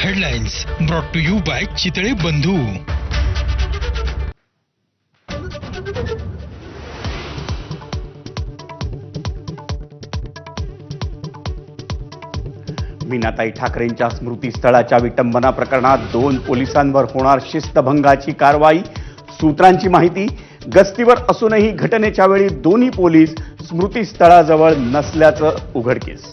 Headlines brought to you by Chitale Bandhu. Meenatai ठाकरेंच्या स्मृतीस्थळाच्या विटंबना प्रकरणात 2 पोलिसांवर होणार शिस्तभंगाची कारवाई. सूत्रांची माहिती, गस्तीवर असूनही घटनेच्या वेळी दोन्ही पोलीस स्मृतीस्थळाजवळ नसल्याचं उघडकीस.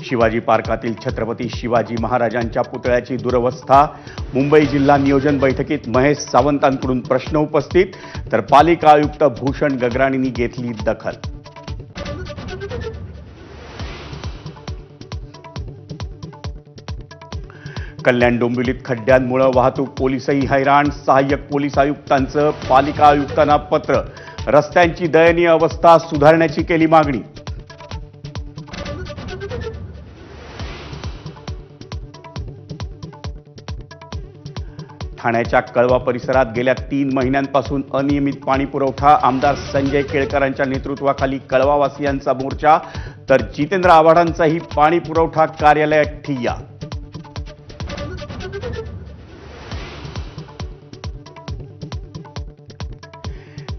शिवाजी पार्कातील छत्रपती शिवाजी महाराजांच्या पुतळ्याची दुरवस्था. मुंबई जिल्हा नियोजन बैठकीत महेश सावंतांकडून प्रश्न उपस्थित, तर पालिका आयुक्त भूषण गगराणींनी घेतली दखल. कल्याण डोंबिवलीत खड्ड्यांमुळे वाहतूक पोलीसही हैराण. सहाय्यक पोलीस आयुक्तांचं पालिका आयुक्तांना पत्र. रस्त्यांची दयनीय अवस्था सुधारण्याची केली मागणी. ठाण्याच्या कळवा परिसरात गेल्या 3 महिन्यांपासून अनियमित पाणी पुरवठा. आमदार संजय केळकरांच्या नेतृत्वाखाली कळवावासियांचा मोर्चा, तर जितेंद्र आव्हाडांचाही पाणी पुरवठा कार्यालयात ठिय्या.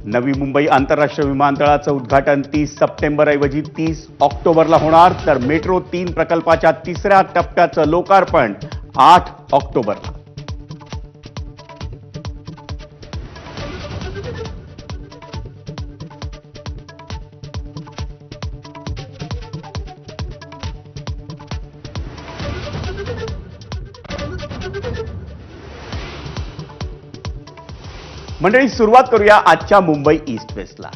नवी मुंबई आंतरराष्ट्रीय विमानतळाचं उद्घाटन 30 सप्टेंबरऐवजी 30 ऑक्टोबरला होणार, तर मेट्रो 3 प्रकल्पाच्या 3ऱ्या टप्प्याचं लोकार्पण 8 ऑक्टोबरला. मंडळी, सुरुवात करूया आजच्या मुंबई ईस्ट वेस्टला.